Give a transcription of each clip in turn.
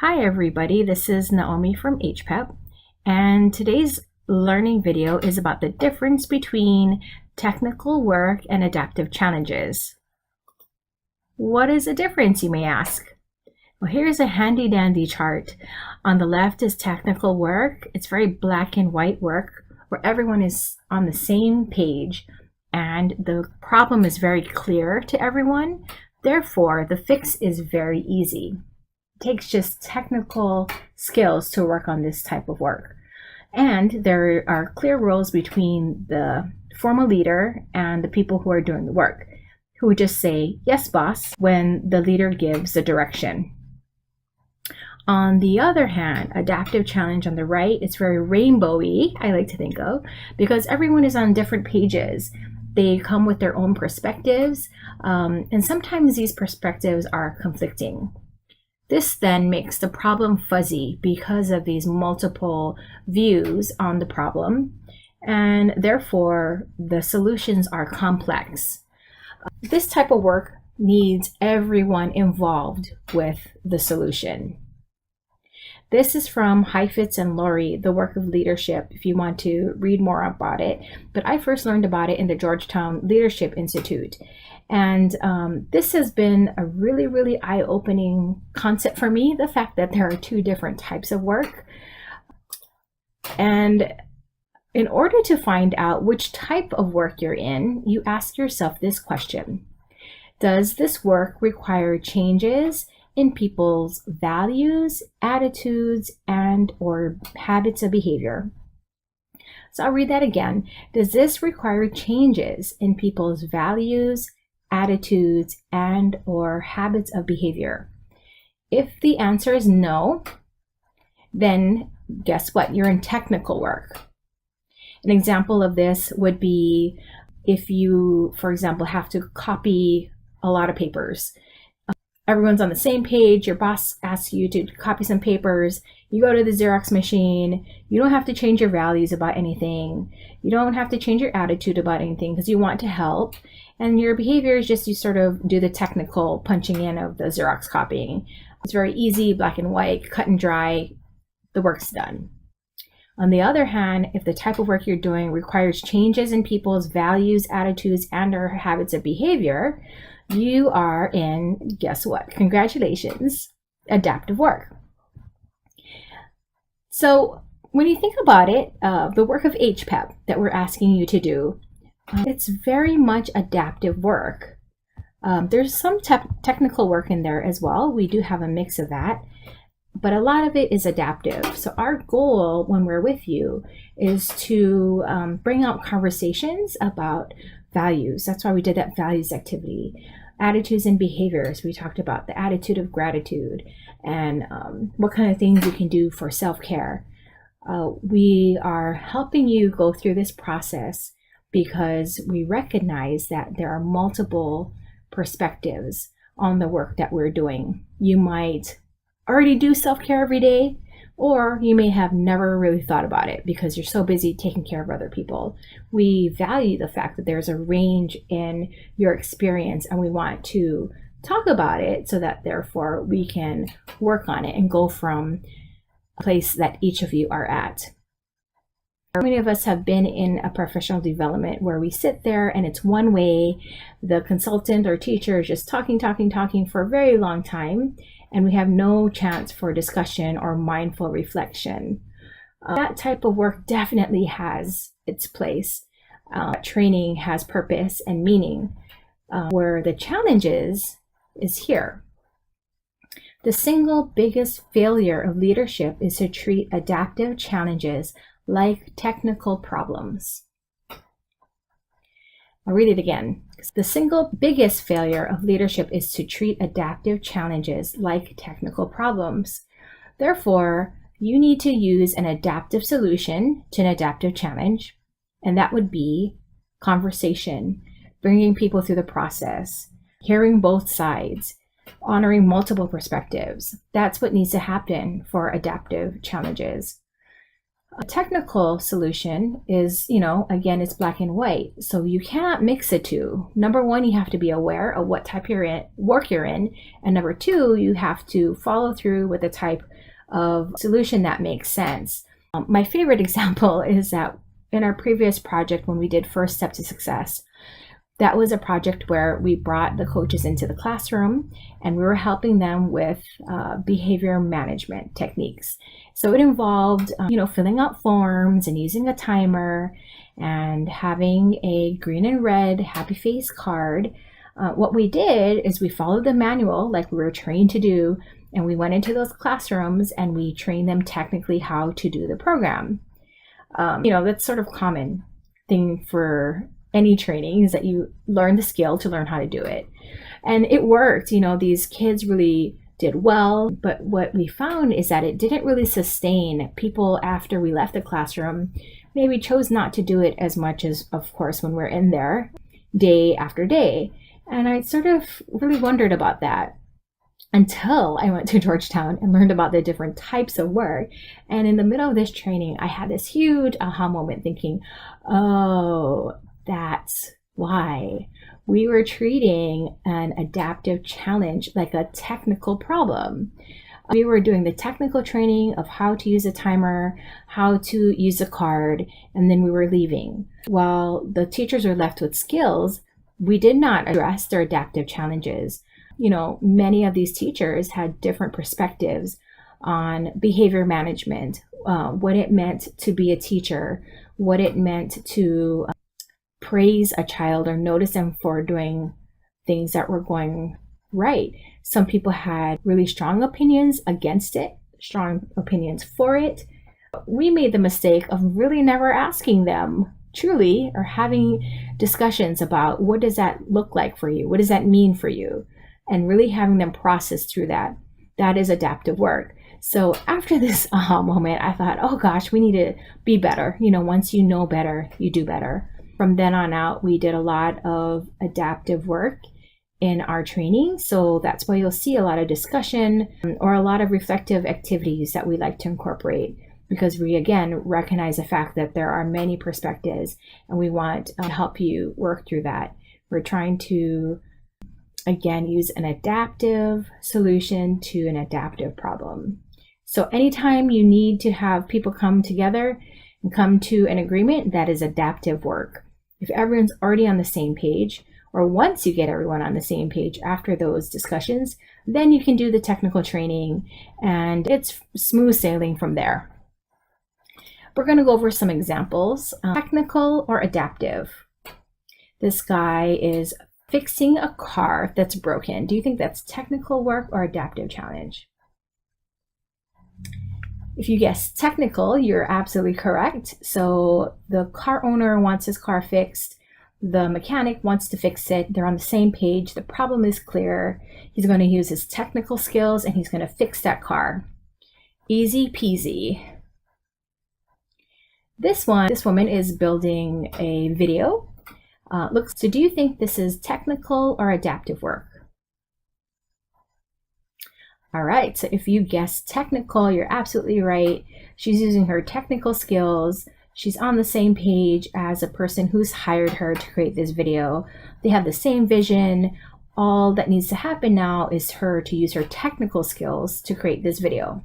Hi everybody, this is Naomi from H-PEP, and today's learning video is about the difference between technical work and adaptive challenges. What is the difference, you may ask? Well, here's a handy dandy chart. On the left is technical work. It's very black and white work where everyone is on the same page and the problem is very clear to everyone. Therefore, the fix is very easy. Takes just technical skills to work on this type of work. And there are clear roles between the formal leader and the people who are doing the work, who would just say, "Yes, boss," when the leader gives the direction. On the other hand, adaptive challenge on the right, it's very rainbowy, I like to think of, because everyone is on different pages. They come with their own perspectives, and sometimes these perspectives are conflicting. This then makes the problem fuzzy because of these multiple views on the problem, and therefore the solutions are complex. This type of work needs everyone involved with the solution. This is from Heifetz and Laurie, The Work of Leadership, if you want to read more about it. But I first learned about it in the Georgetown Leadership Institute. And this has been a really eye-opening concept for me, the fact that there are two different types of work. And in order to find out which type of work you're in, you ask yourself this question: does this work require changes in people's values, attitudes, and/or habits of behavior? So I'll read that again. Does this require changes in people's values, attitudes, and/or habits of behavior? If the answer is no, then guess what? You're in technical work. An example of this would be if you, for example, have to copy a lot of papers. Everyone's on the same page. Your boss asks you to copy some papers. You go to the Xerox machine. You don't have to change your values about anything. You don't have to change your attitude about anything because you want to help. And your behavior is just you sort of do the technical punching in of the Xerox copying. It's very easy, black and white, cut and dry. The work's done. On the other hand, if the type of work you're doing requires changes in people's values, attitudes, and/or habits of behavior, you are in, guess what? Congratulations, adaptive work. So when you think about it, the work of H-PEP that we're asking you to do, it's very much adaptive work. There's some technical work in there as well. We do have a mix of that, but a lot of it is adaptive. So our goal when we're with you is to bring out conversations about values. That's why we did that values activity. Attitudes and behaviors. We talked about the attitude of gratitude and what kind of things you can do for self-care. We are helping you go through this process because we recognize that there are multiple perspectives on the work that we're doing. You might already do self-care every day, or you may have never really thought about it because you're so busy taking care of other people. We value the fact that there's a range in your experience, and we want to talk about it so that therefore we can work on it and go from a place that each of you are at. Many of us have been in a professional development where we sit there and it's one way. The consultant or teacher is just talking for a very long time, and we have no chance for discussion or mindful reflection. That type of work definitely has its place. Training has purpose and meaning. Where the challenge is here. The single biggest failure of leadership is to treat adaptive challenges like technical problems. I'll read it again. The single biggest failure of leadership is to treat adaptive challenges like technical problems. Therefore, you need to use an adaptive solution to an adaptive challenge, and that would be conversation, bringing people through the process, hearing both sides, honoring multiple perspectives. That's what needs to happen for adaptive challenges. A technical solution is, again, it's black and white. So you cannot mix the two. Number one, you have to be aware of what type of work you're in. And number two, you have to follow through with a type of solution that makes sense. My favorite example is that in our previous project, when we did First Step to Success, that was a project where we brought the coaches into the classroom and we were helping them with behavior management techniques. So it involved, filling out forms and using a timer and having a green and red happy face card. What we did is we followed the manual like we were trained to do, and we went into those classrooms and we trained them technically how to do the program. That's sort of common thing for any training, is that you learn the skill to learn how to do it. And it worked. These kids really did well, but what we found is that it didn't really sustain. People, after we left the classroom, maybe chose not to do it as much as, of course, when we're in there day after day. And I sort of really wondered about that until I went to Georgetown and learned about the different types of work. And in the middle of this training, I had this huge aha moment thinking, oh, that's why we were treating an adaptive challenge like a technical problem. We were doing the technical training of how to use a timer, how to use a card, and then we were leaving. While the teachers were left with skills, we did not address their adaptive challenges. Many of these teachers had different perspectives on behavior management, what it meant to be a teacher, what it meant to praise a child or notice them for doing things that were going right. Some people had really strong opinions against it, strong opinions for it. We made the mistake of really never asking them truly, or having discussions about what does that look like for you? What does that mean for you? And really having them process through that. That is adaptive work. So after this aha moment, I thought, oh gosh, we need to be better. Once you know better, you do better. From then on out, we did a lot of adaptive work in our training. So that's why you'll see a lot of discussion or a lot of reflective activities that we like to incorporate, because we, again, recognize the fact that there are many perspectives and we want to help you work through that. We're trying to, again, use an adaptive solution to an adaptive problem. So anytime you need to have people come together and come to an agreement, that is adaptive work. If everyone's already on the same page, or once you get everyone on the same page after those discussions, then you can do the technical training and it's smooth sailing from there. We're going to go over some examples. Technical or adaptive. This guy is fixing a car that's broken. Do you think that's technical work or adaptive challenge? If you guess technical, you're absolutely correct. So the car owner wants his car fixed. The mechanic wants to fix it. They're on the same page. The problem is clear. He's going to use his technical skills and he's going to fix that car. Easy peasy. This woman is building a video. So do you think this is technical or adaptive work? All right, so if you guess technical, you're absolutely right. She's using her technical skills. She's on the same page as the person who's hired her to create this video. They have the same vision. All that needs to happen now is her to use her technical skills to create this video.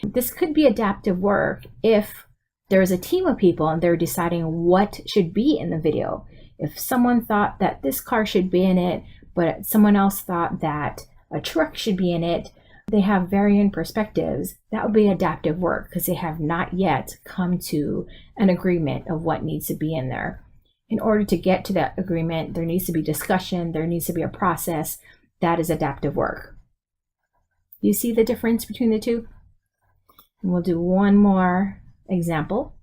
This could be adaptive work if there's a team of people and they're deciding what should be in the video. If someone thought that this car should be in it, but someone else thought that a truck should be in it, they have varying perspectives. That would be adaptive work because they have not yet come to an agreement of what needs to be in there. In order to get to that agreement, there needs to be discussion, there needs to be a process. That is adaptive work. You see the difference between the two? And we'll do one more example.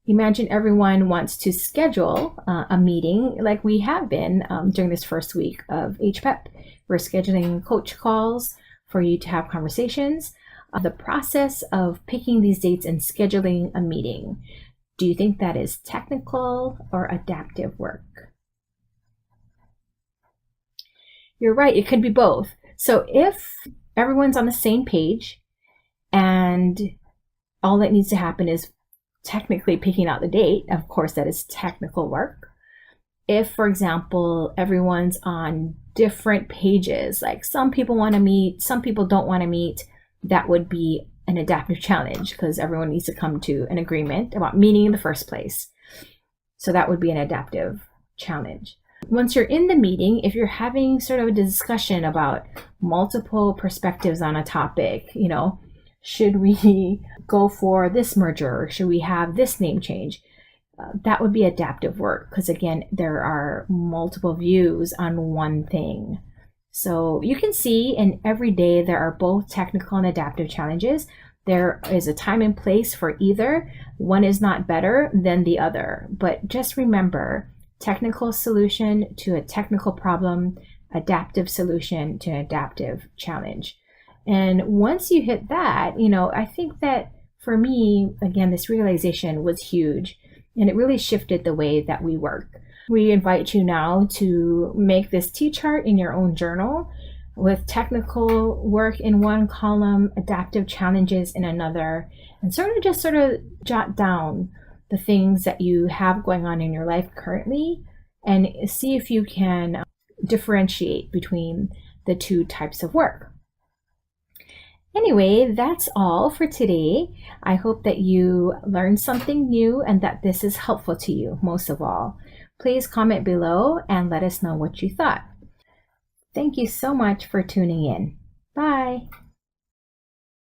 Imagine everyone wants to schedule a meeting like we have been during this first week of H-PEP. We're scheduling coach calls for you to have conversations. The process of picking these dates and scheduling a meeting, do you think that is technical or adaptive work? You're right, it could be both. So if everyone's on the same page and all that needs to happen is technically picking out the date. Of course, that is technical work. If, for example, everyone's on different pages, like some people want to meet, some people don't want to meet, that would be an adaptive challenge because everyone needs to come to an agreement about meeting in the first place. So that would be an adaptive challenge. Once you're in the meeting, if you're having sort of a discussion about multiple perspectives on a topic, should we go for this merger? Or should we have this name change? That would be adaptive work because, again, there are multiple views on one thing. So you can see in every day there are both technical and adaptive challenges. There is a time and place for either. One is not better than the other. But just remember, technical solution to a technical problem, adaptive solution to an adaptive challenge. And once you hit that, I think that for me, again, this realization was huge. And it really shifted the way that we work. We invite you now to make this T-chart in your own journal with technical work in one column, adaptive challenges in another, and sort of jot down the things that you have going on in your life currently and see if you can differentiate between the two types of work. Anyway, that's all for today. I hope that you learned something new and that this is helpful to you, most of all. Please comment below and let us know what you thought. Thank you so much for tuning in. Bye.